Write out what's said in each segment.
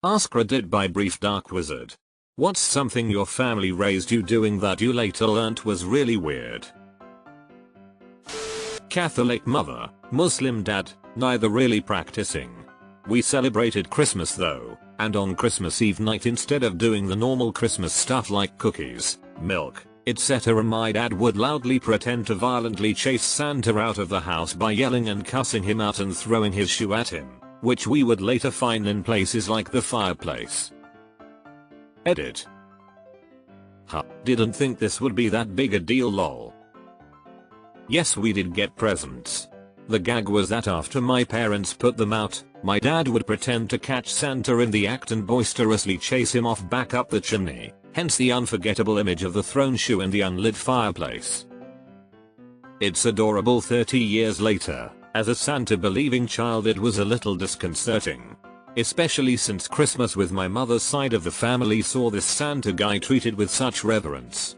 AskReddit by Brief Dark Wizard. What's something your family raised you doing that you later learnt was really weird? Catholic mother, Muslim dad, neither really practicing. We celebrated Christmas though, and on Christmas Eve night instead of doing the normal Christmas stuff like cookies, milk, etc., my dad would loudly pretend to violently chase Santa out of the house by yelling and cussing him out and throwing his shoe at him, which we would later find in places like the fireplace. Edit. Didn't think this would be that big a deal lol. Yes, we did get presents. The gag was that after my parents put them out, my dad would pretend to catch Santa in the act and boisterously chase him off back up the chimney, hence the unforgettable image of the thrown shoe in the unlit fireplace. It's adorable 30 years later. As a Santa-believing child it was a little disconcerting. Especially since Christmas with my mother's side of the family saw this Santa guy treated with such reverence.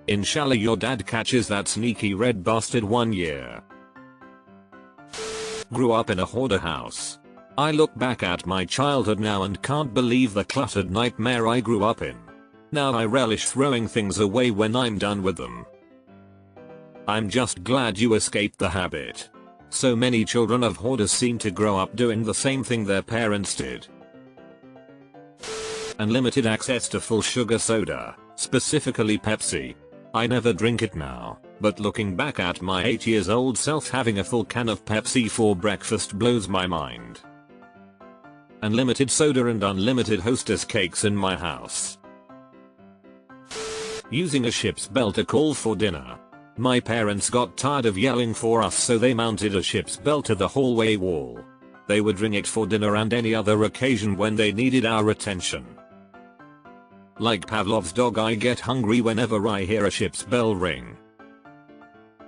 Inshallah your dad catches that sneaky red bastard one year. Grew up in a hoarder house. I look back at my childhood now and can't believe the cluttered nightmare I grew up in. Now I relish throwing things away when I'm done with them. I'm just glad you escaped the habit. So many children of hoarders seem to grow up doing the same thing their parents did. Unlimited access to full sugar soda, specifically Pepsi. I never drink it now, but looking back at my 8-year-old self having a full can of Pepsi for breakfast blows my mind. Unlimited soda and unlimited Hostess cakes in my house. Using a ship's bell to call for dinner. My parents got tired of yelling for us so they mounted a ship's bell to the hallway wall. They would ring it for dinner and any other occasion when they needed our attention. Like Pavlov's dog, I get hungry whenever I hear a ship's bell ring.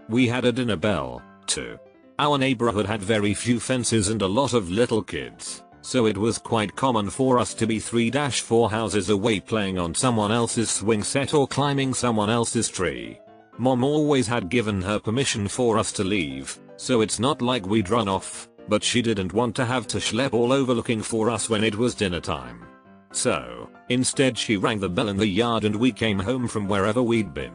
We had a dinner bell, too. Our neighborhood had very few fences and a lot of little kids, so it was quite common for us to be 3-4 houses away playing on someone else's swing set or climbing someone else's tree. Mom always had given her permission for us to leave, so it's not like we'd run off, but she didn't want to have to schlep all over looking for us when it was dinner time. So, instead she rang the bell in the yard and we came home from wherever we'd been.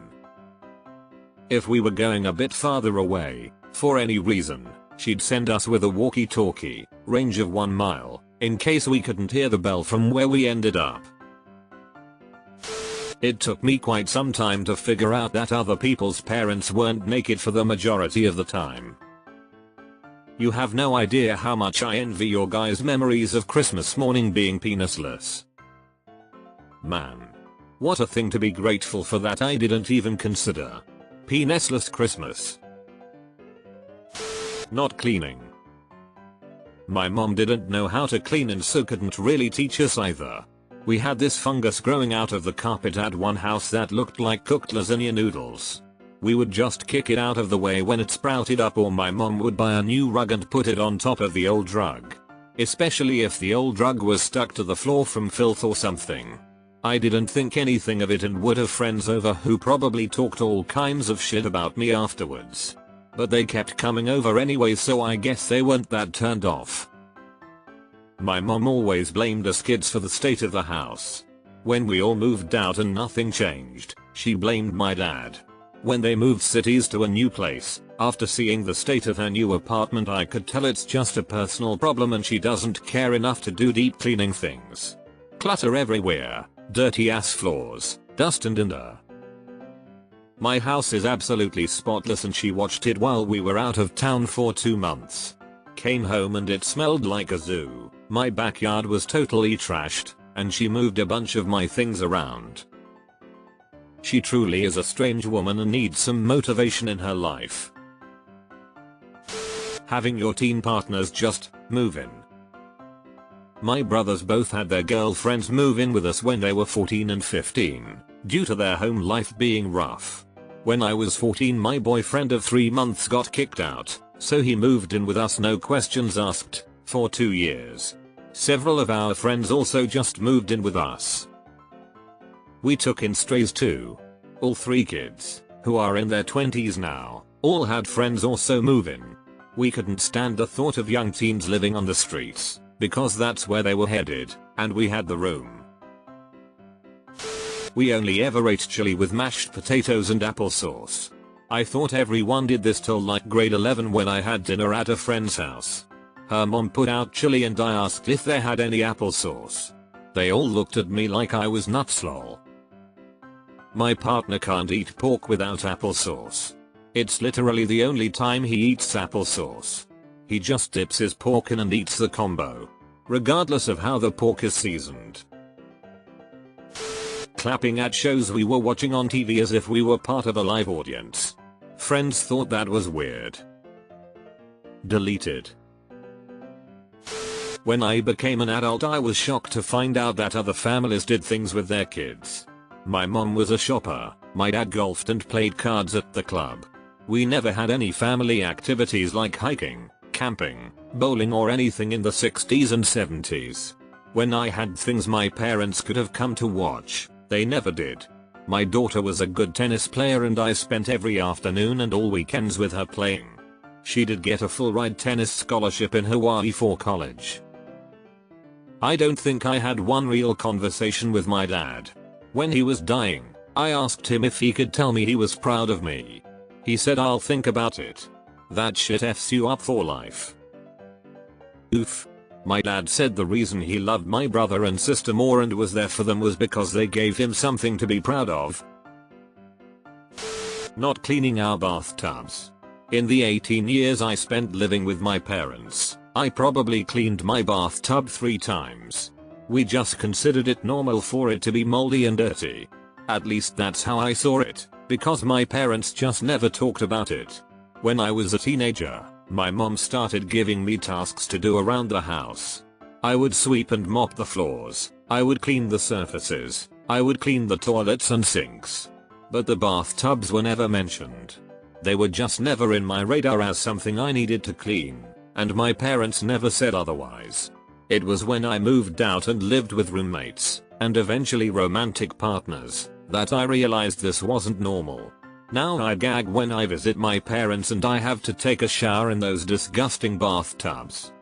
If we were going a bit farther away, for any reason, she'd send us with a walkie-talkie, range of 1 mile, in case we couldn't hear the bell from where we ended up. It took me quite some time to figure out that other people's parents weren't naked for the majority of the time. You have no idea how much I envy your guys' memories of Christmas morning being penisless. Man. What a thing to be grateful for that I didn't even consider. Penisless Christmas. Not cleaning. My mom didn't know how to clean and so couldn't really teach us either. We had this fungus growing out of the carpet at one house that looked like cooked lasagna noodles. We would just kick it out of the way when it sprouted up, or my mom would buy a new rug and put it on top of the old rug. Especially if the old rug was stuck to the floor from filth or something. I didn't think anything of it and would have friends over who probably talked all kinds of shit about me afterwards. But they kept coming over anyway, so I guess they weren't that turned off. My mom always blamed us kids for the state of the house. When we all moved out and nothing changed, she blamed my dad. When they moved cities to a new place, after seeing the state of her new apartment I could tell it's just a personal problem and she doesn't care enough to do deep cleaning things. Clutter everywhere, dirty ass floors, dust and dirt. My house is absolutely spotless and she watched it while we were out of town for 2 months. Came home and it smelled like a zoo. My backyard was totally trashed, and she moved a bunch of my things around. She truly is a strange woman and needs some motivation in her life. Having your teen partners just move in. My brothers both had their girlfriends move in with us when they were 14 and 15, due to their home life being rough. When I was 14 my boyfriend of 3 months got kicked out, so he moved in with us no questions asked, for 2 years. Several of our friends also just moved in with us. We took in strays too. All 3 kids, who are in their 20s now, all had friends also move in. We couldn't stand the thought of young teens living on the streets. because that's where they were headed, and we had the room. We only ever ate chili with mashed potatoes and applesauce. I thought everyone did this till like grade 11 when I had dinner at a friend's house. Her mom put out chili and I asked if they had any applesauce. They all looked at me like I was nuts lol. My partner can't eat pork without applesauce. It's literally the only time he eats applesauce. He just dips his pork in and eats the combo, regardless of how the pork is seasoned. Clapping at shows we were watching on TV as if we were part of a live audience. Friends thought that was weird. Deleted. When I became an adult I was shocked to find out that other families did things with their kids. My mom was a shopper, my dad golfed and played cards at the club. We never had any family activities like hiking, camping, bowling or anything in the 60s and 70s. When I had things my parents could have come to watch, they never did. My daughter was a good tennis player and I spent every afternoon and all weekends with her playing. She did get a full ride tennis scholarship in Hawaii for college. I don't think I had one real conversation with my dad. When he was dying, I asked him if he could tell me he was proud of me. He said I'll think about it. That shit f's you up for life. Oof. My dad said the reason he loved my brother and sister more and was there for them was because they gave him something to be proud of. Not cleaning our bathtubs. In the 18 years I spent living with my parents, I probably cleaned my bathtub 3 times. We just considered it normal for it to be moldy and dirty. At least that's how I saw it, because my parents just never talked about it. When I was a teenager, my mom started giving me tasks to do around the house. I would sweep and mop the floors, I would clean the surfaces, I would clean the toilets and sinks. But the bathtubs were never mentioned. They were just never in my radar as something I needed to clean, and my parents never said otherwise. It was when I moved out and lived with roommates, and eventually romantic partners, that I realized this wasn't normal. Now I gag when I visit my parents and I have to take a shower in those disgusting bathtubs.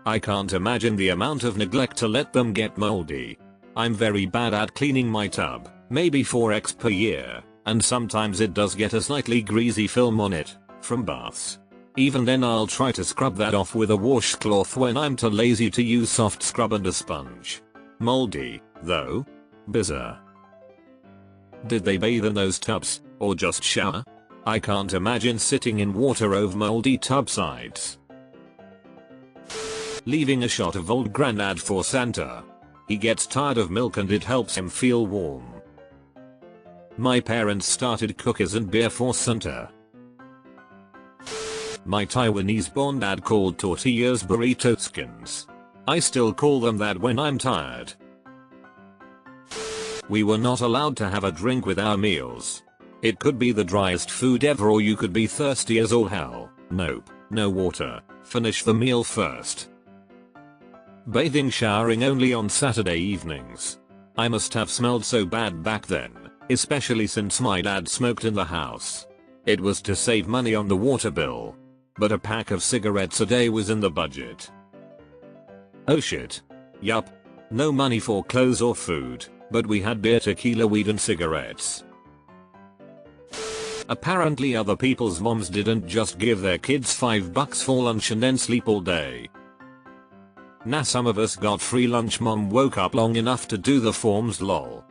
I can't imagine the amount of neglect to let them get moldy. I'm very bad at cleaning my tub, maybe 4x per year, and sometimes it does get a slightly greasy film on it, from baths. Even then I'll try to scrub that off with a washcloth when I'm too lazy to use soft scrub and a sponge. Moldy, though? Bizarre. Did they bathe in those tubs, or just shower? I can't imagine sitting in water over moldy tub sides. Leaving a shot of old Grandad for Santa. He gets tired of milk and it helps him feel warm. My parents started cookies and beer for Santa. My Taiwanese-born dad called tortillas burrito skins. I still call them that when I'm tired. We were not allowed to have a drink with our meals. It could be the driest food ever or you could be thirsty as all hell. Nope, no water. Finish the meal first. Bathing showering only on Saturday evenings. I must have smelled so bad back then, especially since my dad smoked in the house. It was to save money on the water bill. But a pack of cigarettes a day was in the budget. Oh shit. Yup. No money for clothes or food, but we had beer, tequila, weed and cigarettes. Apparently other people's moms didn't just give their kids $5 for lunch and then sleep all day. Nah, some of us got free lunch. Mom woke up long enough to do the forms lol.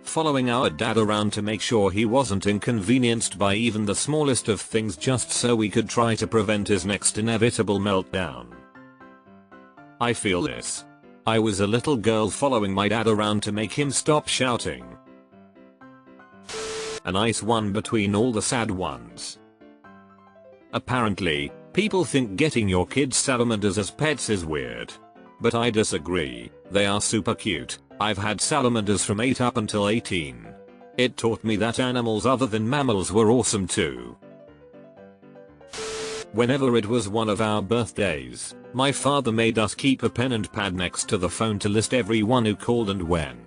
Following our dad around to make sure he wasn't inconvenienced by even the smallest of things just so we could try to prevent his next inevitable meltdown. I feel this. I was a little girl following my dad around to make him stop shouting. A nice one between all the sad ones. Apparently, people think getting your kids salamanders as pets is weird. But I disagree, they are super cute. I've had salamanders from 8 up until 18. It taught me that animals other than mammals were awesome too. Whenever it was one of our birthdays, my father made us keep a pen and pad next to the phone to list everyone who called and when.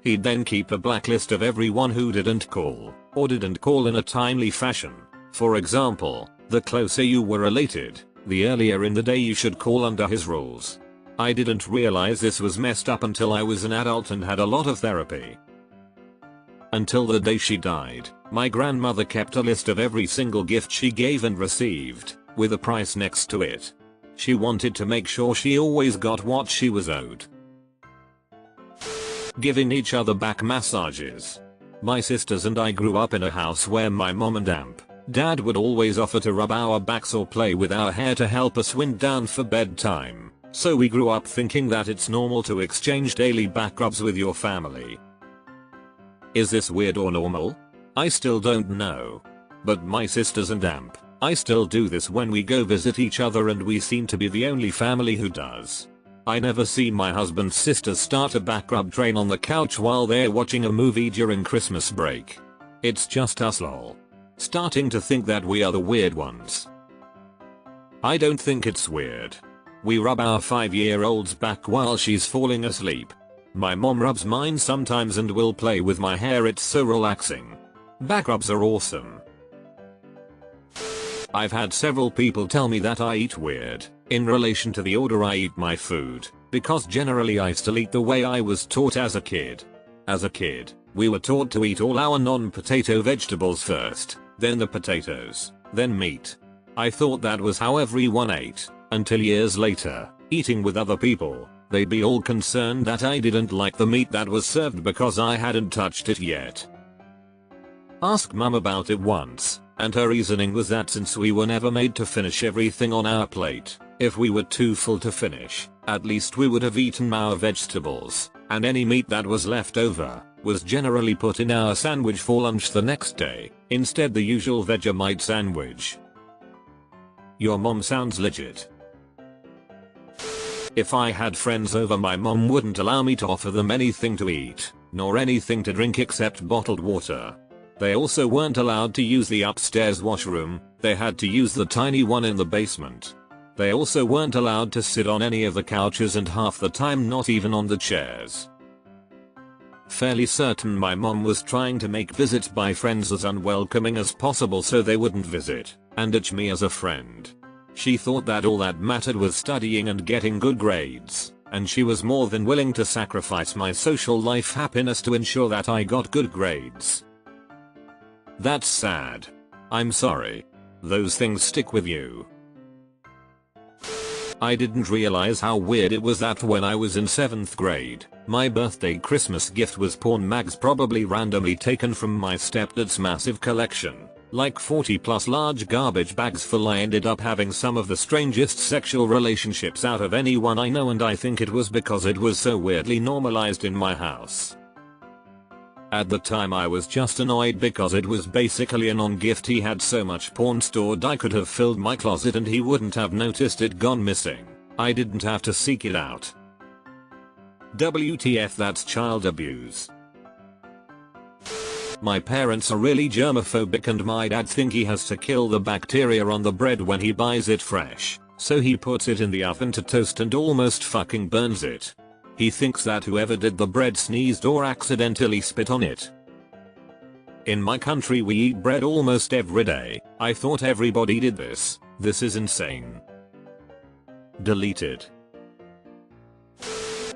He'd then keep a blacklist of everyone who didn't call, or didn't call in a timely fashion. For example, the closer you were related, The earlier in the day you should call under his rules. I didn't realize this was messed up until I was an adult and had a lot of therapy. Until the day she died, my grandmother kept a list of every single gift she gave and received, with a price next to it. She wanted to make sure she always got what she was owed. Giving each other back massages. My sisters and I grew up in a house where my mom and dad would always offer to rub our backs or play with our hair to help us wind down for bedtime. So we grew up thinking that it's normal to exchange daily back rubs with your family. Is this weird or normal? I still don't know. But my sisters and I still do this when we go visit each other, and we seem to be the only family who does. I never see my husband's sisters start a back rub train on the couch while they're watching a movie during Christmas break. It's just us lol. Starting to think that we are the weird ones. I don't think it's weird. We rub our 5-year-old's back while she's falling asleep. My mom rubs mine sometimes and will play with my hair. It's so relaxing. Back rubs are awesome. I've had several people tell me that I eat weird in relation to the order I eat my food, because generally I still eat the way I was taught as a kid. As a kid, we were taught to eat all our non-potato vegetables first, then the potatoes, then meat. I thought that was how everyone ate, until years later, eating with other people, they'd be all concerned that I didn't like the meat that was served because I hadn't touched it yet. Asked mum about it once, and her reasoning was that since we were never made to finish everything on our plate, if we were too full to finish, at least we would have eaten our vegetables, and any meat that was left over was generally put in our sandwich for lunch the next day, instead the usual Vegemite sandwich. Your mom sounds legit. If I had friends over, my mom wouldn't allow me to offer them anything to eat, nor anything to drink except bottled water. They also weren't allowed to use the upstairs washroom, they had to use the tiny one in the basement. They also weren't allowed to sit on any of the couches, and half the time not even on the chairs. Fairly certain my mom was trying to make visits by friends as unwelcoming as possible so they wouldn't visit and ditch me as a friend. She thought that all that mattered was studying and getting good grades, and she was more than willing to sacrifice my social life happiness to ensure that I got good grades. That's sad. I'm sorry. Those things stick with you. I didn't realize how weird it was that when I was in 7th grade, my birthday Christmas gift was porn mags probably randomly taken from my stepdad's massive collection. Like 40 plus large garbage bags full. I ended up having some of the strangest sexual relationships out of anyone I know, and I think it was because it was so weirdly normalized in my house. At the time I was just annoyed because it was basically a non-gift. He had so much porn stored I could have filled my closet and he wouldn't have noticed it gone missing. I didn't have to seek it out. WTF, that's child abuse. My parents are really germophobic and my dad thinks he has to kill the bacteria on the bread when he buys it fresh, so he puts it in the oven to toast and almost fucking burns it. He thinks that whoever did the bread sneezed or accidentally spit on it. In my country we eat bread almost every day. I thought everybody did this. This is insane. Deleted.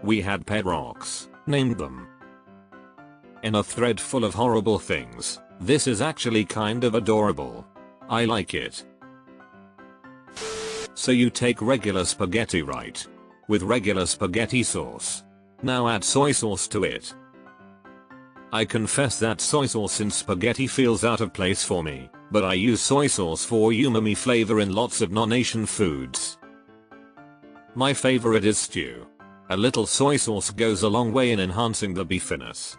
We had pet rocks, named them. In a thread full of horrible things. This is actually kind of adorable. I like it. So you take regular spaghetti, right? With regular spaghetti sauce. Now add soy sauce to it. I confess that soy sauce in spaghetti feels out of place for me, but I use soy sauce for umami flavor in lots of non-Asian foods. My favorite is stew. A little soy sauce goes a long way in enhancing the beefiness.